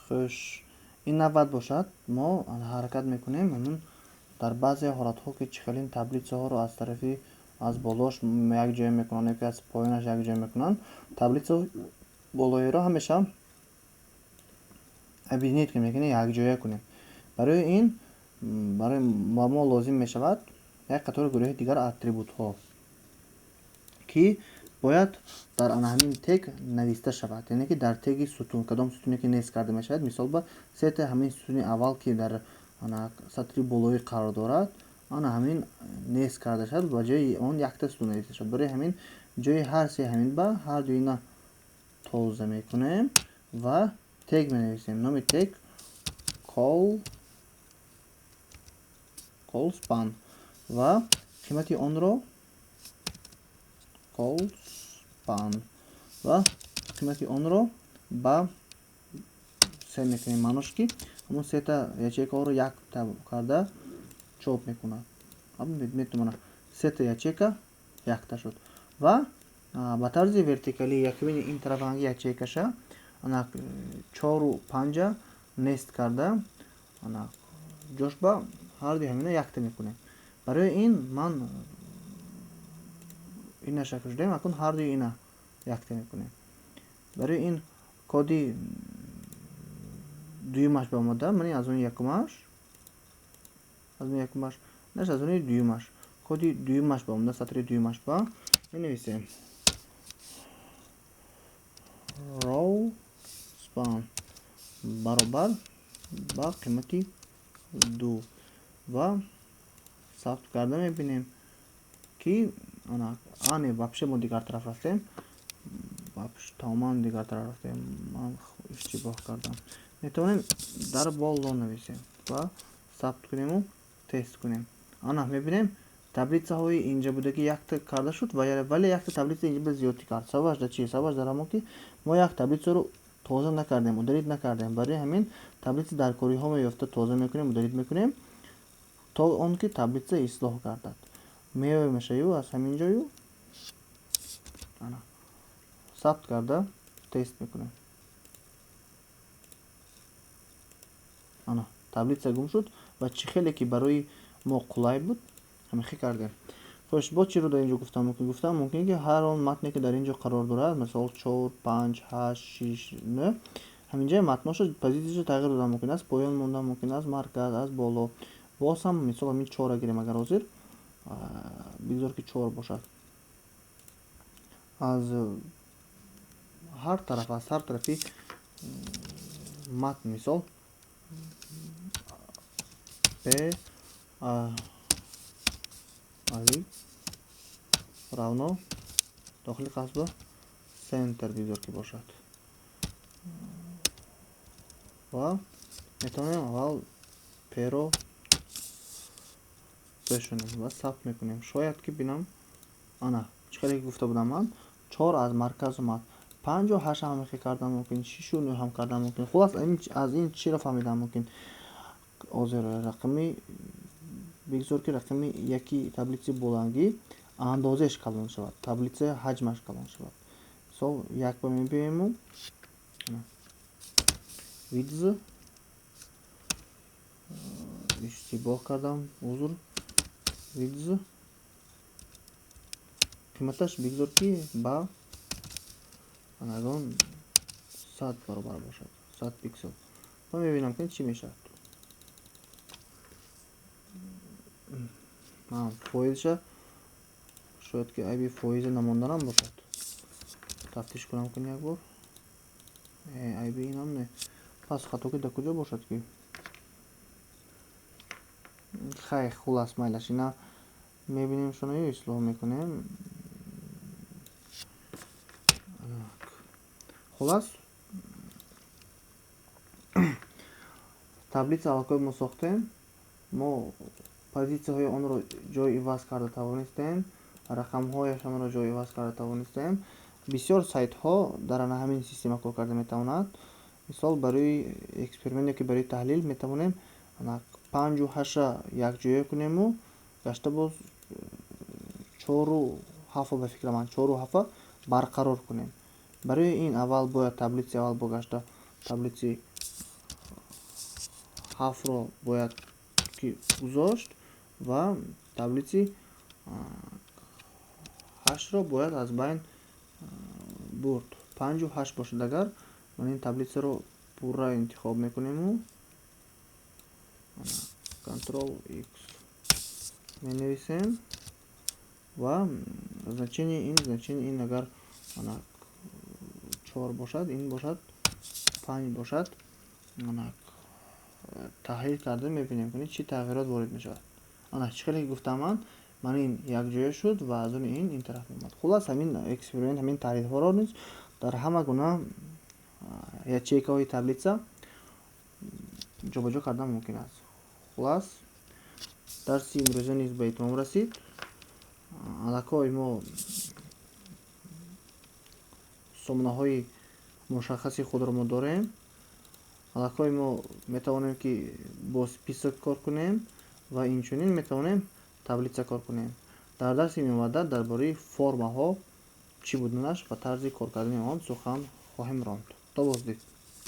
خوش این 90 باشد ما حرکت میکنیم همون در بعضی حالت ها که چخلین تبلیغ ها رو از طرفی از بالاش یک جای میکنن یکی از پایینش یک جای میکنن تبلیغ بالایی را همیشه ابیزنیت که میکنه یک جای کنیم برای این برای ما لازم میشود یک قطار گروه دیگر اتریبوت ها که باید در همین تگ نوشته شود یعنی که در تگ ستون کدام ستونی که نیست کرده میشود مثال با سه همین ستون اول که در سطری بالایی قرار دارد آن همین نیست کرده شد و جای اون یک تا ستون نوشته شد برای همین جای هر سه همین با هر دوی اینا توضیح میکنیم و تگ می نویسیم نام تگ call span و قیمت آن را call span و قیمت آن را با سه میکنیم معناش که همون سه تا یچیکا رو یک تا کرده چوب میکنه میتونه سه تا یچیکا یک تا شد و با طرز ورتیکالی یکی این طرف هم یچیکاشه انا 4 و 5 نیست کرده انا جوش با هر دوی همینا یک تا میکنیم برای این من اینا شکل شده اکن هر دوی اینا یک تا میکنیم برای این کدی دویمش به آمده منی از اون یکمش نش از اون دویمش کدی دویمش به آمده سطر دویمش با می نویسیم رو سپان برابر با قیمتی 2 و ثبت کرده میبینیم که آنه вообще ما دیگر طرف رفتیم تماما دیگر طرف رفتیم من اشتباه کردم میتونیم در بالا نویسیم و ثبت کنیم و تست کنیم میبینیم تبلیغ های اینجا بوده که یک تا کرده شد ولی یک تا تبلیغ اینجا به زیادی کرد سببش در چیه سببش در همون که ما یک تبلیغ رو توضیح نکردیم مدیریت نکردیم برای همین تبلیغ در کاری ها میفته توضیح میکنیم مدیریت میکنیم تا اون که تبلیغ اصلاح گردد میوه میشه یو از همین جا یو ثبت کرده تست میکنیم تبلیغ گم شد و چه خیلی که برای ما قلای بود همین کردیم خوش با چی رو در اینجا گفتم ممکنه که هر اون متنی که در اینجا قرار دارد مثلا 4 5 8 6 9 همینجا متناشو پوزیشنش تغییر داده ممکن است پایان مونده ممکن است مرکز از بالا باز هم مثلا همین 4 اگریم اگر حاضر بگذار که 4 باشد از هر طرفی متن مثال پ علی равно داخل قصبه سنتر بگذار که باشد و میتونیم اول پ رو بشونیم و ثبت میکنیم شاید که بینم چقدر گفته بودم من 4 از مرکز اومد 5 و 8 هم کردم ممکن 6 و 9 هم کردم ممکن خلاص از این چی رو فهمیدم ممکن آزر رقمی بگذار که رقمی یکی تبلیغ بلندی اندازش کلان شود تبلیغ حجمش کلان شود مثال یک با میبینیم ویدز اشتباه کردم حضور ویدز قیمتش بگذار که با اون 100 برابر باشد 100 پیکسل ما میبینم که چی میشه فایلش شاید که ای بی فایل نمانده هم باشد تفتیش کنم کنی یک بار ای بی این هم نه پس خطا که در کجا باشد که خیلی خلاص مایلش اینا میبینیم شما اصلاح میکنیم خلاص таблица алкои мо сохтем мо позитсияҳои онро ҷой иваз карда тавонистем рақамҳояшонро ҷой иваз карда тавонистем бисёр сайтҳо дар ҳамин система кор карда метавонад мисол барои эксперимент ёки барои таҳлил метавонем 5 و 8 якҷоя кунему гашта боз 4 و 7 ба фикра ман 4 و 7 барқарор кунем барои ин аввал бояд таблици аввал бо гашта таблици 7-ро бояд ки гузошт ва таблици 8-ро бояд аз байн бурд. 5 8 бошад. Агар ман ин таблицаро пурра интихоб мекунему, Ctrl X менависем ва значение ин агар 4 бошад, ин бошад 5 бошад, таҳрир карда мебинем чӣ тағйирот ворид мешавад. Чӣ хеле гуфтам ман ин якҷоя шуд ва аз уни ин тараф меомад. Хулас ҳамин эксперимент, ҳамин таҳрирҳоро низ дар ҳама гуна ячейкаҳои таблица ҷобаҷо кардан мумкин аст. Хулас дарси имрӯза низ ба итмом расид. Аллакай мо сомонаҳои мушаххаси худро мо дорем. Аллакай мо метавонем ки бо список кор кунем ва инчунин метавонем таблица кор кунем. Дар дарси меомада дар бораи формаҳо чӣ буданаш ва тарзи кор кардани он сухан хоҳем ронд. То боздид.